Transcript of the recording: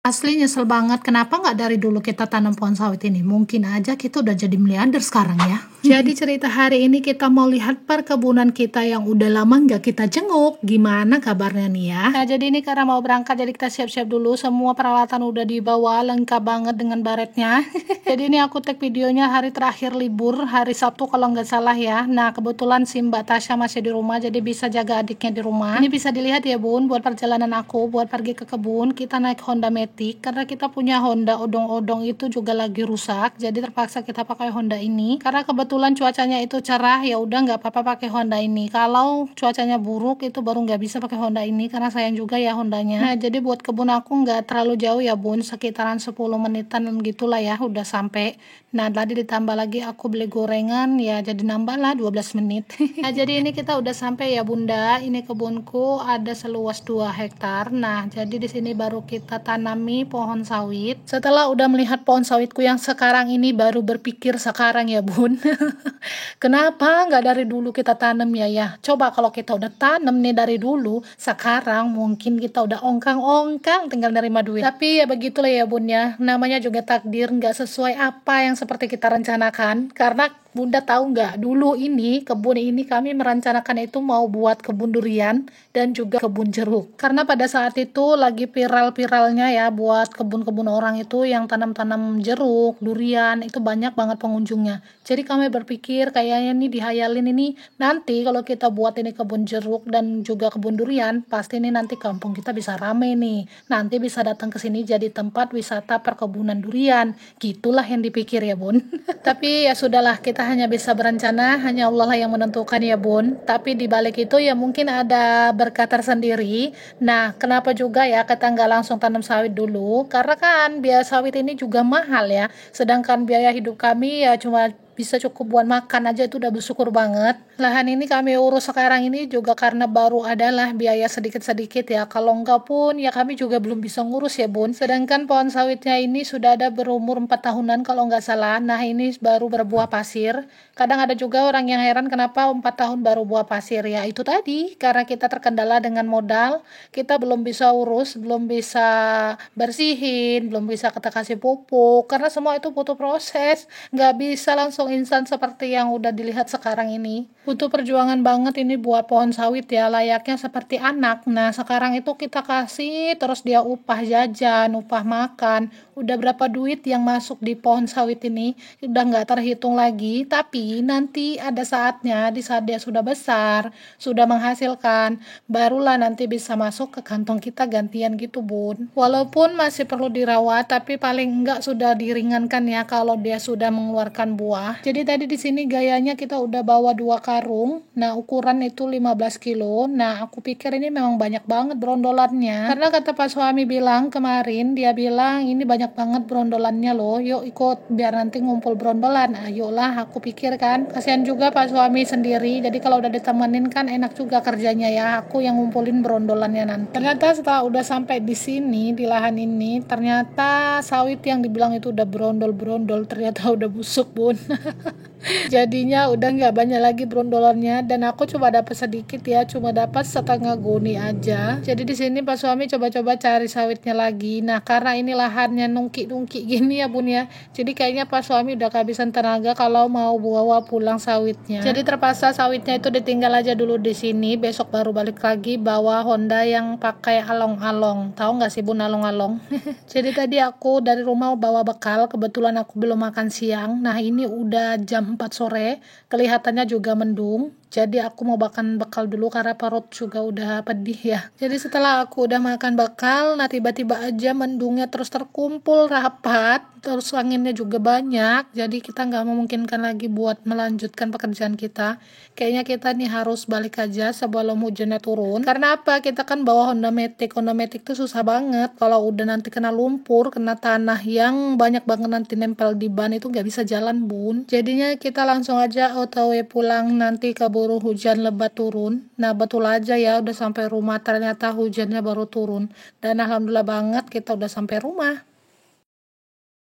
Asli nyesel banget, kenapa nggak dari dulu kita tanam pohon sawit ini? Mungkin aja kita udah jadi miliarder sekarang ya. Jadi cerita hari ini kita mau lihat perkebunan kita yang udah lama nggak kita jenguk. Gimana kabarnya nih ya? Nah jadi ini karena mau berangkat, jadi kita siap-siap dulu. Semua peralatan udah dibawa, lengkap banget dengan baretnya. Jadi ini aku tag videonya hari terakhir libur, hari Sabtu kalau nggak salah ya. Nah kebetulan si Mbak Tasya masih di rumah, jadi bisa jaga adiknya di rumah. Ini bisa dilihat ya bun, buat perjalanan aku, buat pergi ke kebun, kita naik Honda Matic. Karena kita punya Honda odong-odong itu juga lagi rusak, jadi terpaksa kita pakai Honda ini. Karena kebetulan cuacanya itu cerah, ya udah nggak apa-apa pakai Honda ini. Kalau cuacanya buruk itu baru nggak bisa pakai Honda ini, karena sayang juga ya Hondanya. Nah jadi buat kebun aku nggak terlalu jauh ya bun, sekitaran 10 menitan gitulah ya udah sampai. Nah tadi ditambah lagi aku beli gorengan, ya jadi nambah lah 12 menit. Nah jadi ini kita udah sampai ya bunda. Ini kebunku ada seluas 2 hektar. Nah jadi di sini baru kita tanami pohon sawit. Setelah udah melihat pohon sawitku yang sekarang ini, baru berpikir sekarang ya bun. Kenapa nggak dari dulu kita tanam ya? Coba kalau kita udah tanam nih dari dulu, sekarang mungkin kita udah ongkang-ongkang tinggal nerima duit. Tapi ya begitulah ya bun ya, namanya juga takdir, nggak sesuai apa yang seperti kita rencanakan. Karena bunda tahu nggak, dulu ini kebun ini kami merencanakan itu mau buat kebun durian dan juga kebun jeruk. Karena pada saat itu lagi viral-viralnya ya buat kebun-kebun orang itu yang tanam-tanam jeruk, durian, itu banyak banget pengunjungnya. Jadi kami berpikir kayaknya nih dihayalin ini nanti kalau kita buat ini kebun jeruk dan juga kebun durian, pasti ini nanti kampung kita bisa rame nih. Nanti bisa datang ke sini jadi tempat wisata perkebunan durian. Gitulah yang dipikir ya bun. Tapi ya sudahlah, kita hanya bisa berencana, hanya Allah lah yang menentukan ya bun. Tapi di balik itu ya mungkin ada berkat tersendiri. Nah kenapa juga ya kita nggak langsung tanam sawit dulu, karena kan biaya sawit ini juga mahal ya, sedangkan biaya hidup kami ya cuma bisa cukup buat makan aja, itu udah bersyukur banget. Lahan ini kami urus sekarang ini juga karena baru adalah biaya sedikit-sedikit ya, kalau enggak pun ya kami juga belum bisa ngurus ya bun. Sedangkan pohon sawitnya ini sudah ada berumur 4 tahunan kalau nggak salah. Nah ini baru berbuah pasir. Kadang ada juga orang yang heran kenapa 4 tahun baru buah pasir, ya itu tadi karena kita terkendala dengan modal. Kita belum bisa urus, belum bisa bersihin, belum bisa kita kasih pupuk, karena semua itu butuh proses, nggak bisa langsung instan seperti yang udah dilihat sekarang ini. Butuh perjuangan banget ini buat pohon sawit ya, layaknya seperti anak. Nah sekarang itu kita kasih terus dia upah jajan, upah makan, udah berapa duit yang masuk di pohon sawit ini udah nggak terhitung lagi. Tapi nanti ada saatnya, di saat dia sudah besar, sudah menghasilkan, barulah nanti bisa masuk ke kantong kita gantian gitu bun. Walaupun masih perlu dirawat, tapi paling enggak sudah diringankan ya kalau dia sudah mengeluarkan buah. Jadi tadi di sini gayanya kita udah bawa 2 karung. Nah ukuran itu 15 kilo. Nah aku pikir ini memang banyak banget brondolannya, karena kata Pak suami bilang kemarin, dia bilang ini banyak banget brondolannya loh, yuk ikut biar nanti ngumpul brondolan. Ayolah, aku pikir kan kasihan juga Pak suami sendiri, jadi kalau udah ditemenin kan enak juga kerjanya ya, aku yang ngumpulin brondolannya nanti. Ternyata setelah udah sampai di sini di lahan ini, ternyata sawit yang dibilang itu udah brondol-brondol ternyata udah busuk bun. Jadinya udah nggak banyak lagi brondolannya, dan aku coba dapat sedikit ya, cuma dapat setengah goni aja. Jadi di sini Pak suami coba-coba cari sawitnya lagi. Nah karena ini lahannya nungki-nungki gini ya bun ya, jadi kayaknya Pak suami udah kehabisan tenaga kalau mau bawa pulang sawitnya. Jadi terpaksa sawitnya itu ditinggal aja dulu di sini, besok baru balik lagi bawa Honda yang pakai along-along. Tahu nggak sih bun along-along? Jadi tadi aku dari rumah bawa bekal, kebetulan aku belum makan siang. Nah ini udah jam 4 sore, kelihatannya juga mendung. Jadi aku mau makan bekal dulu karena perut juga udah pedih ya. Jadi setelah aku udah makan bekal, nah tiba-tiba aja mendungnya terus terkumpul rapat, terus anginnya juga banyak. Jadi kita nggak memungkinkan lagi buat melanjutkan pekerjaan kita. Kayaknya kita nih harus balik aja sebelum hujannya turun. Karena apa? Kita kan bawa Honda Matic. Honda Matic tuh susah banget. Kalau udah nanti kena lumpur, kena tanah yang banyak banget nanti nempel di ban, itu nggak bisa jalan bun. Jadinya kita langsung aja OTW pulang nanti keburu hujan lebat turun. Nah betul aja ya, udah sampai rumah ternyata hujannya baru turun. Dan alhamdulillah banget kita udah sampai rumah.